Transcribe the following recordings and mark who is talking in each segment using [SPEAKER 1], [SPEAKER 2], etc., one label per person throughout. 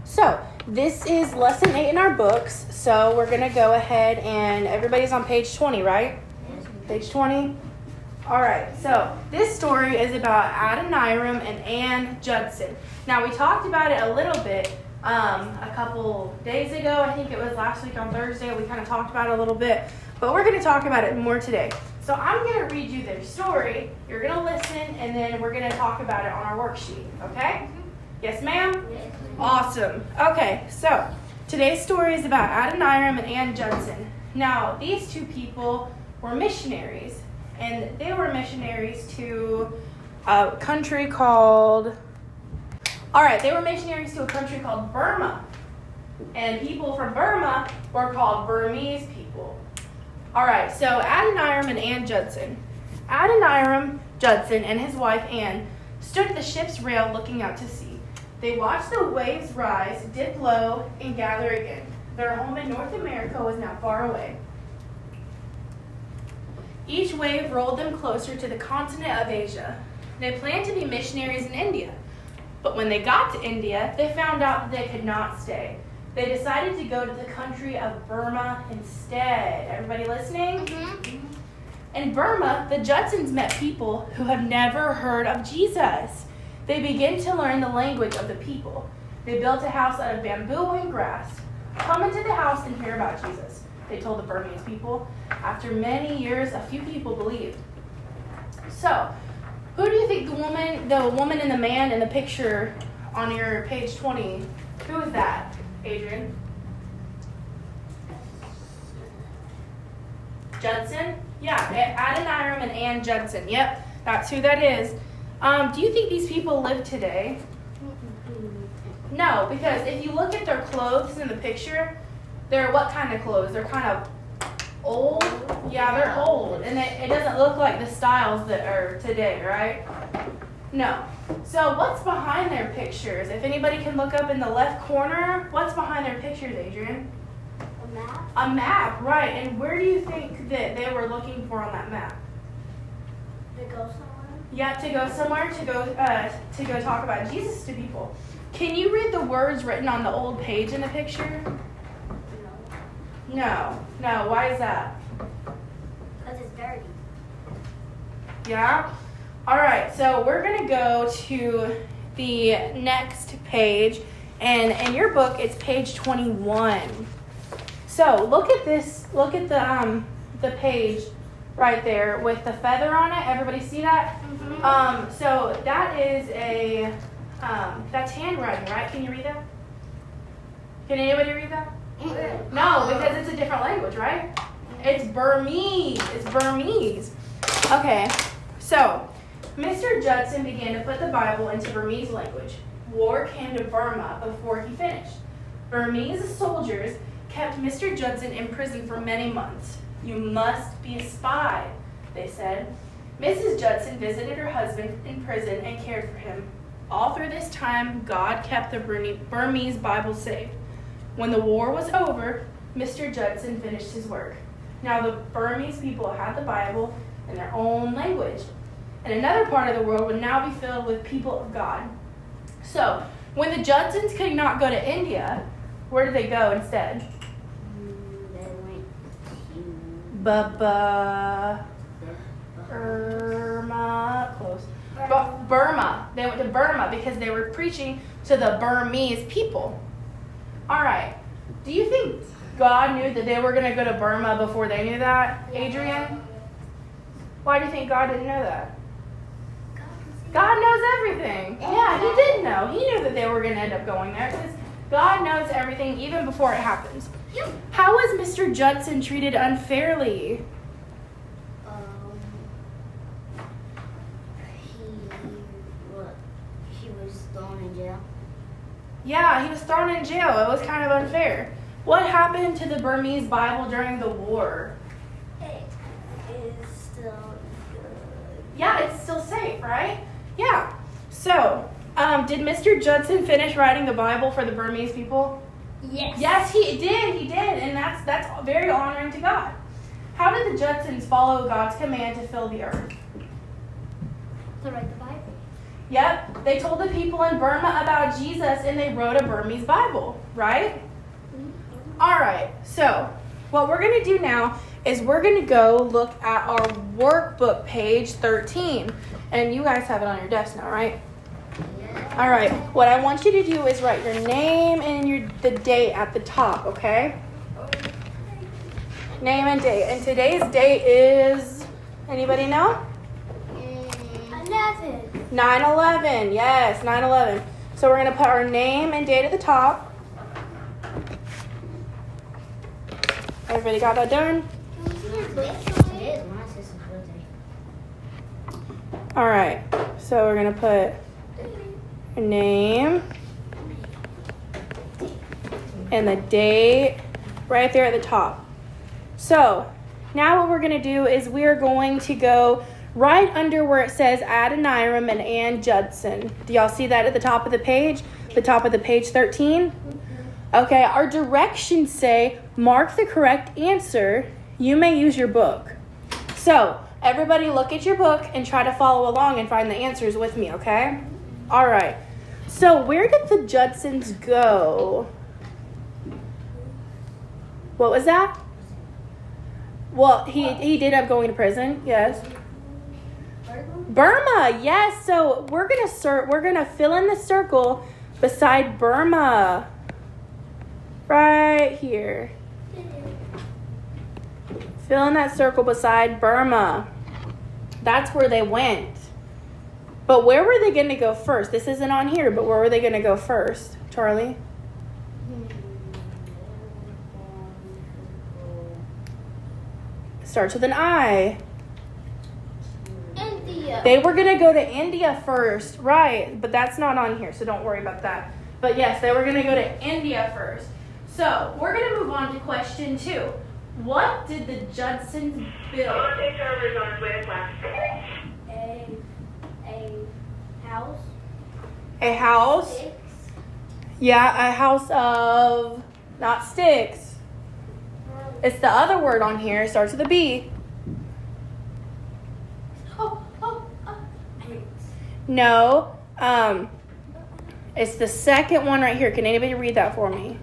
[SPEAKER 1] So, this is lesson 8 in our books. So, we're going to go ahead and everybody's on page 20, right? Page 20? All right. So, this story is about Adoniram and Ann Judson. Now, we talked about it a little bit a couple days ago. I think it was last week on Thursday. We kind of talked about it a little bit. But we're going to talk about it more today. So, I'm going to read you their story. You're going to listen, and then we're going to talk about it on our worksheet. Okay? Yes, ma'am?
[SPEAKER 2] Yes.
[SPEAKER 1] Awesome. Okay, so today's story is about Adoniram and Ann Judson. Now, these two people were missionaries, and they were missionaries to a country called... they were missionaries to a country called Burma. And people from Burma were called Burmese people. All right, so Adoniram and Ann Judson. Adoniram Judson and his wife Ann stood at the ship's rail looking out to sea. They watched the waves rise, dip low, and gather again. Their home in North America was now far away. Each wave rolled them closer to the continent of Asia. They planned to be missionaries in India. But when they got to India, they found out that they could not stay. They decided to go to the country of Burma instead. Everybody listening?
[SPEAKER 2] Mm-hmm.
[SPEAKER 1] In Burma, the Judsons met people who had never heard of Jesus. They began to learn the language of the people. They built a house out of bamboo and grass. Come into the house and hear about Jesus, they told the Burmese people. After many years, a few people believed. So, who do you think the woman and the man in the picture on your page 20, who is that, Adrian? Judson? Yeah, Adoniram and Ann Judson. Yep, that's who that is. Do you think these people live today? No, because if you look at their clothes in the picture, they're what kind of clothes? They're kind of old. Yeah, they're old. And it doesn't look like the styles that are today, right? No. So what's behind their pictures? If anybody can look up in the left corner, what's behind their pictures, Adrian?
[SPEAKER 2] A map?
[SPEAKER 1] A map, right. And where do you think that they were looking for on that map?
[SPEAKER 2] To go somewhere?
[SPEAKER 1] Yeah, to go somewhere, to go talk about Jesus to people. Can you read the words written on the old page in the picture? No. Why is that?
[SPEAKER 2] Because it's dirty.
[SPEAKER 1] Yeah? All right, so we're going to go to the next page. And in your book, it's page 21. So look at this. Look at the page right there with the feather on it. Everybody see that?
[SPEAKER 2] Mm-hmm.
[SPEAKER 1] So that is that's handwriting, right? Can you read that? Can anybody read that?
[SPEAKER 2] Mm-hmm.
[SPEAKER 1] No, because it's a different language, right? It's Burmese. Okay, so Mr. Judson began to put the Bible into Burmese language. War came to Burma before he finished. Burmese soldiers kept Mr. Judson in prison for many months. You must be a spy, they said. Mrs. Judson visited her husband in prison and cared for him. All through this time, God kept the Burmese Bible safe. When the war was over, Mr. Judson finished his work. Now the Burmese people had the Bible in their own language, and another part of the world would now be filled with people of God. So, when the Judsons could not go to India, where did they go instead?
[SPEAKER 2] They went
[SPEAKER 1] Burma. Close. Burma. They went to Burma because they were preaching to the Burmese people. All right. Do you think God knew that they were going to go to Burma before they knew that, Adrian? Why do you think God didn't know that? God knows everything. Yeah, he did know. He knew that they were going to end up going there because God knows everything even before it happens. How was Mr. Judson treated unfairly?
[SPEAKER 2] He was thrown in jail.
[SPEAKER 1] Yeah, he was thrown in jail. It was kind of unfair. What happened to the Burmese Bible during the war?
[SPEAKER 2] It is still good.
[SPEAKER 1] Yeah, it's still safe, right? Yeah. So, did Mr. Judson finish writing the Bible for the Burmese people?
[SPEAKER 2] Yes.
[SPEAKER 1] Yes, he did, and that's very honoring to God. How did the Judsons follow God's command to fill the earth?
[SPEAKER 2] To write the Bible.
[SPEAKER 1] Yep, they told the people in Burma about Jesus and they wrote a Burmese Bible, right? All right, so what we're going to do now is we're going to go look at our workbook, page 13. And you guys have it on your desk now, right? All right, what I want you to do is write your name and the date at the top, okay? Name and date. And today's date is, anybody know?
[SPEAKER 2] 11.
[SPEAKER 1] 9/11. Yes, 9/11. So we're going to put our name and date at the top. Everybody got that done? All right. So we're going to put a name and the date right there at the top. So now what we're going to do is we're going to go right under where it says Adoniram and Judson. Do y'all see that at the top of the page? The top of the page 13? Okay, our directions say, mark the correct answer. You may use your book. So everybody look at your book and try to follow along and find the answers with me, okay? All right. So where did the Judsons go? What was that? Well, he did end up going to prison, yes. Burma, yes. So we're gonna fill in the circle beside Burma. Right here. Fill in that circle beside Burma. That's where they went. But where were they gonna go first? This isn't on here, but where were they gonna go first, Charlie? Starts with an I.
[SPEAKER 2] India.
[SPEAKER 1] They were going to go to India first, right, but that's not on here, so don't worry about that. But yes, they were going to go to India first. So we're going to move on to question 2. What did the Judsons build?
[SPEAKER 2] A house.
[SPEAKER 1] A house?
[SPEAKER 2] Six.
[SPEAKER 1] Yeah, a house of, not sticks. It's the other word on here, it starts with a B. No, it's the second one right here. Can anybody read that for me?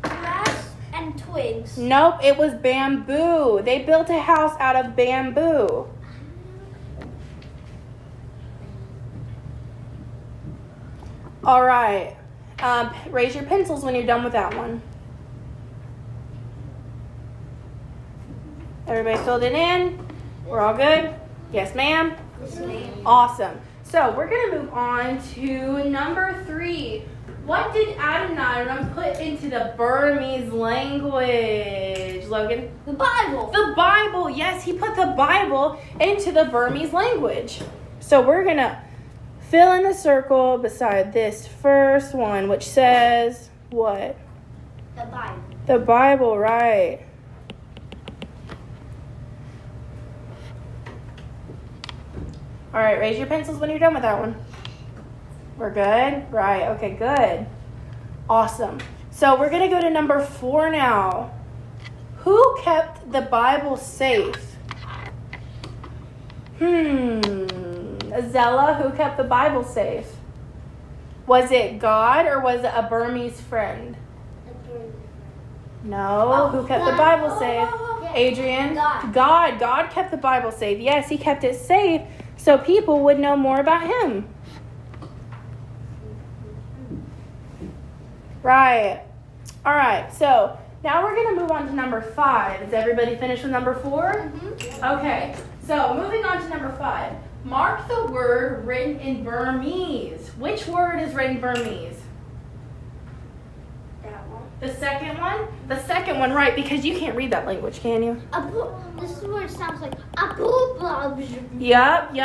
[SPEAKER 2] Grass and twigs.
[SPEAKER 1] Nope, it was bamboo. They built a house out of bamboo. All right. Raise your pencils when you're done with that one. Everybody filled it in? We're all good? Yes, ma'am?
[SPEAKER 2] Yes, ma'am.
[SPEAKER 1] Awesome. So we're going to move on to number 3. What did Adoniram put into the Burmese language, Logan?
[SPEAKER 2] The Bible.
[SPEAKER 1] The Bible. Yes, he put the Bible into the Burmese language. So we're going to fill in the circle beside this first one, which says what?
[SPEAKER 2] The Bible.
[SPEAKER 1] The Bible, right. All right, raise your pencils when you're done with that one. We're good? Right, okay, good. Awesome. So we're going to go to number 4 now. Who kept the Bible safe? Zella, who kept the Bible safe? Was it God or was it a Burmese friend? No, who kept the Bible safe? Adrian?
[SPEAKER 2] God.
[SPEAKER 1] God kept the Bible safe. Yes, he kept it safe so people would know more about him. Right. All right, so now we're going to move on to number 5. Is everybody finished with number 4?
[SPEAKER 2] Mm-hmm.
[SPEAKER 1] Okay, so moving on to number 5. Mark the word written in Burmese. Which word is written in Burmese?
[SPEAKER 2] That one.
[SPEAKER 1] The second one? The second one, right, because you can't read that language, can you?
[SPEAKER 2] This word sounds like
[SPEAKER 1] Yep.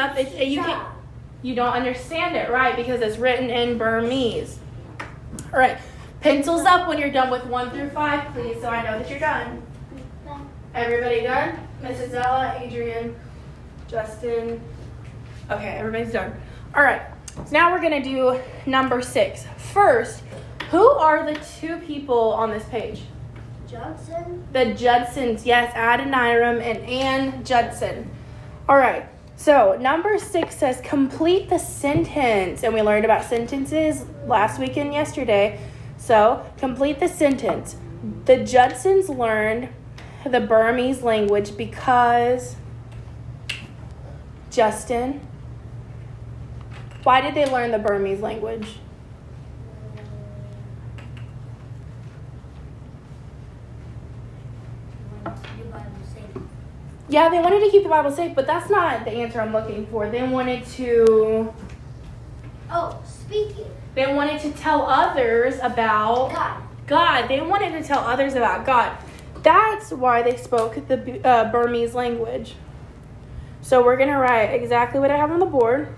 [SPEAKER 1] You don't understand it, right, because it's written in Burmese. All right, pencils up when you're done with 1 through 5, please, so I know that you're done. Everybody done? Mrs. Zella, Adrian, Justin. Okay, everybody's done. All right, so now we're going to do number 6. First, who are the 2 people on this page?
[SPEAKER 2] Judson.
[SPEAKER 1] The Judsons, yes, Adoniram and Ann Judson. All right, So number 6 says complete the sentence. And we learned about sentences last week and yesterday. So complete the sentence. The Judsons learned the Burmese language because Justin. Why did they learn the Burmese language? Yeah, they wanted to keep the Bible safe, but that's not the answer I'm looking for. They wanted to...
[SPEAKER 2] Speaking.
[SPEAKER 1] They wanted to tell others about God. They wanted to tell others about God. That's why they spoke the Burmese language. So we're going to write exactly what I have on the board.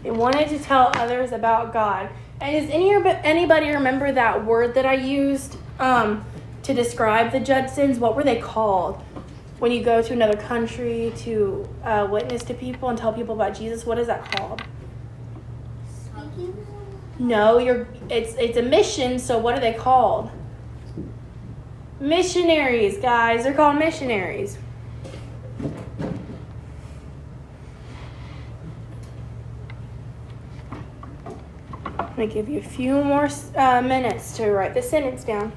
[SPEAKER 1] They wanted to tell others about God. And does anybody remember that word that I used to describe the Judsons? What were they called? When you go to another country to witness to people and tell people about Jesus, what is that called?
[SPEAKER 2] Speaking.
[SPEAKER 1] No, it's a mission, so what are they called? Missionaries, guys. They're called missionaries. I'm going to give you a few more minutes to write the sentence down.